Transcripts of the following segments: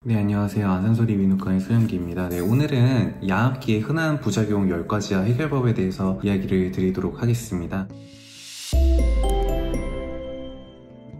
네, 안녕하세요. 아산소리 위누과의 소영기입니다. 네, 오늘은 양압기의 흔한 부작용 10가지와 해결법에 대해서 이야기를 드리도록 하겠습니다.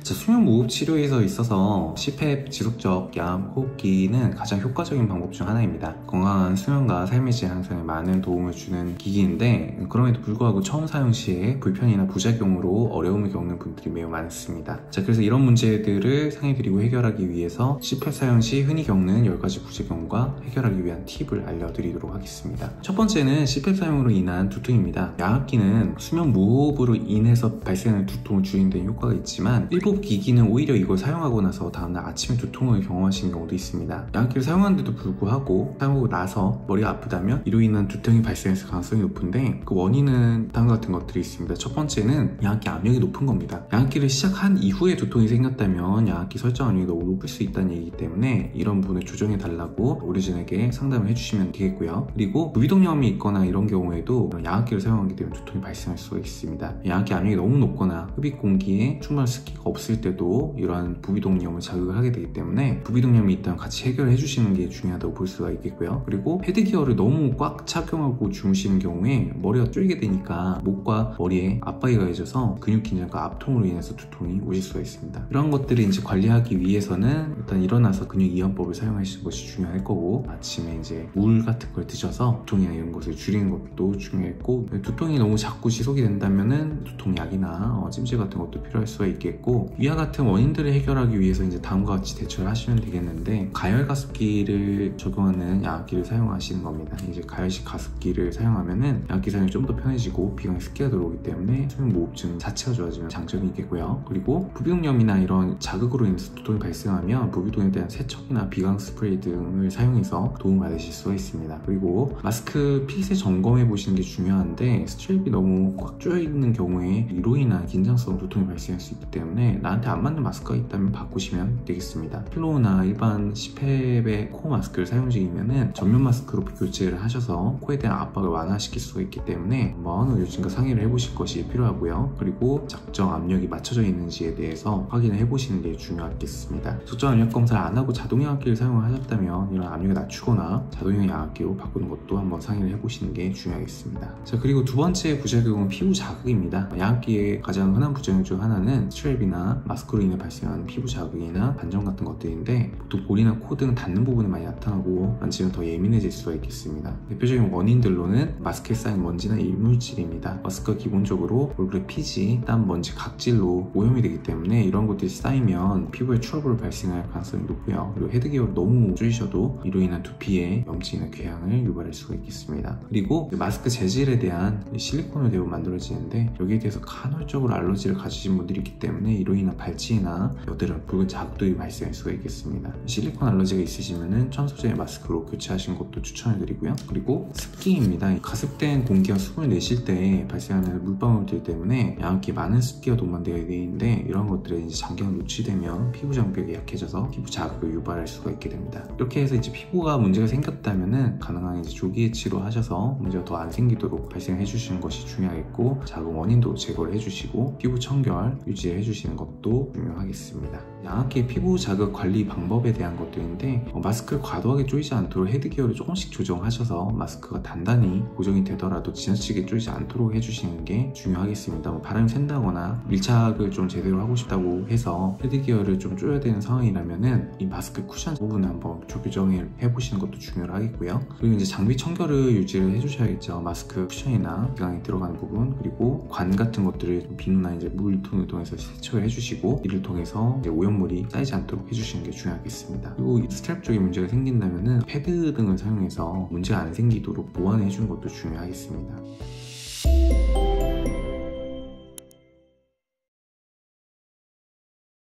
수면 무호흡 치료에서 있어서 CPAP 지속적 양압 호흡기는 가장 효과적인 방법 중 하나입니다. 건강한 수면과 삶의 질 향상에 많은 도움을 주는 기기인데, 그럼에도 불구하고 처음 사용 시에 불편이나 부작용으로 어려움을 겪는 분들이 매우 많습니다. 그래서 이런 문제들을 상의드리고 해결하기 위해서 CPAP 사용 시 흔히 겪는 10가지 부작용과 해결하기 위한 팁을 알려드리도록 하겠습니다. 첫 번째는 CPAP 사용으로 인한 두통입니다. 양압기는 수면 무호흡으로 인해서 발생하는 두통을 줄이는 데 효과가 있지만 일부 기기는 오히려 이걸 사용하고 나서 다음날 아침에 두통을 경험하시는 경우도 있습니다. 양압기를 사용하는데도 불구하고 사용하고 나서 머리가 아프다면 이로 인한 두통이 발생했을 가능성이 높은데, 그 원인은 다음과 같은 것들이 있습니다. 첫 번째는 양압기 압력이 높은 겁니다. 양압기를 시작한 이후에 두통이 생겼다면 양압기 설정 압력이 너무 높을 수 있다는 얘기이기 때문에 이런 부분을 조정해 달라고 의료진에게 상담을 해주시면 되겠고요. 그리고 부비동염이 있거나 이런 경우에도 양압기를 사용하게 되면 두통이 발생할 수가 있습니다. 양압기 압력이 너무 높거나 흡입 공기에 충분한 습기가 없을 때도 이러한 부비동염을 자극을 하게 되기 때문에 부비동염이 있다면 같이 해결해 주시는 게 중요하다고 볼 수가 있겠고요. 그리고 헤드기어를 너무 꽉 착용하고 주무시는 경우에 머리가 쪼이게 되니까 목과 머리에 압박이 가해져서 근육 긴장과 압통으로 인해서 두통이 오실 수가 있습니다. 이런 것들을 이제 관리하기 위해서는 일단 일어나서 근육 이완법을 사용하시는 것이 중요할 거고, 아침에 이제 물 같은 걸 드셔서 두통이나 이런 것을 줄이는 것도 중요했고, 두통이 너무 자꾸 지속이 된다면은 두통약이나 찜질 같은 것도 필요할 수가 있겠고, 이와 같은 원인들을 해결하기 위해서 이제 다음과 같이 대처를 하시면 되겠는데, 가열 가습기를 적용하는 양압기를 사용하시는 겁니다. 이제 가열식 가습기를 사용하면은 양압기 사용이 좀 더 편해지고 비강에 습기가 들어오기 때문에 수면 무호흡증 자체가 좋아지는 장점이 있겠고요. 그리고 부비동염이나 이런 자극으로 인해서 두통이 발생하면 부비동에 대한 세척이나 비강 스프레이 등을 사용해서 도움을 받으실 수가 있습니다. 그리고 마스크 핏을 점검해 보시는 게 중요한데, 스트랩이 너무 꽉 조여 있는 경우에 이로 인한 긴장성 두통이 발생할 수 있기 때문에 나한테 안 맞는 마스크가 있다면 바꾸시면 되겠습니다. 필로우나 일반 CPAP의 코 마스크를 사용 중이면은 전면 마스크로 교체를 하셔서 코에 대한 압박을 완화시킬 수가 있기 때문에 한번 의료진과 상의를 해보실 것이 필요하고요. 그리고 적정 압력이 맞춰져 있는지에 대해서 확인을 해보시는 게 중요하겠습니다. 적정 압력 검사를 안 하고 자동 양압기를 사용을 하셨다면 이런 압력을 낮추거나 자동형 양압기로 바꾸는 것도 한번 상의를 해보시는 게 중요하겠습니다. 그리고 두 번째 부작용은 피부 자극입니다. 양압기의 가장 흔한 부작용 중 하나는 스트랩이나 마스크로 인해 발생하는 피부 자극이나 반점 같은 것들인데, 보통 볼이나 코 등 닿는 부분에 많이 나타나고 만지면 더 예민해질 수가 있겠습니다. 대표적인 원인들로는 마스크에 쌓인 먼지나 이물질입니다. 마스크가 기본적으로 얼굴에 피지, 땀, 먼지, 각질로 오염이 되기 때문에 이런 것들이 쌓이면 피부에 트러블을 발생할 가능성이 높고요. 그리고 헤드기어를 너무 줄이셔도 이로 인한 두피에 염증이나 궤양을 유발할 수가 있겠습니다. 그리고 마스크 재질에 대한 실리콘으로 대부분 만들어지는데, 여기에 대해서 간헐적으로 알러지를 가지신 분들이 있기 때문에 이로 인한 발치나 여드름, 붉은 자국들이 발생할 수가 있겠습니다. 실리콘 알러지가 있으시면은 천소재의 마스크로 교체하시는 것도 추천을 드리고요. 그리고 습기입니다. 가습된 공기와 숨을 내쉴 때 발생하는 물방울들 때문에 양압기에 많은 습기가 동반되어 있는데, 이런 것들에 이제 장기간 노출되면 피부 장벽이 약해져서 피부 자극을 유발할 수가 있게 됩니다. 이렇게 해서 이제 피부가 문제가 생겼다면은 가능한 이제 조기에 치료하셔서 문제가 더 안 생기도록 발생해 주시는 것이 중요하겠고, 자극 원인도 제거를 해주시고 피부 청결 유지해 주시는 것도 중요하겠습니다. 양압기 피부 자극 관리 방법에 대한 것들인데, 마스크를 과도하게 조이지 않도록 헤드기어를 조금씩 조정하셔서 마스크가 단단히 고정이 되더라도 지나치게 조이지 않도록 해주시는 게 중요하겠습니다. 바람이 샌다거나 밀착을 좀 제대로 하고 싶다고 해서 헤드기어를 좀 조여야 되는 상황이라면은 이 마스크 쿠션 부분을 한번 조정을 해보시는 것도 중요하겠고요. 그리고 이제 장비 청결을 유지를 해주셔야겠죠. 마스크 쿠션이나 기강에 들어가는 부분, 그리고 관 같은 것들을 비누나 이제 물통을 통해서 세척을 해주시고, 이를 통해서 이제 오염물이 쌓이지 않도록 해주시는 게 중요하겠습니다. 그리고 스트랩 쪽에 문제가 생긴다면은 패드 등을 사용해서 문제가 안 생기도록 보완해 주는 것도 중요하겠습니다.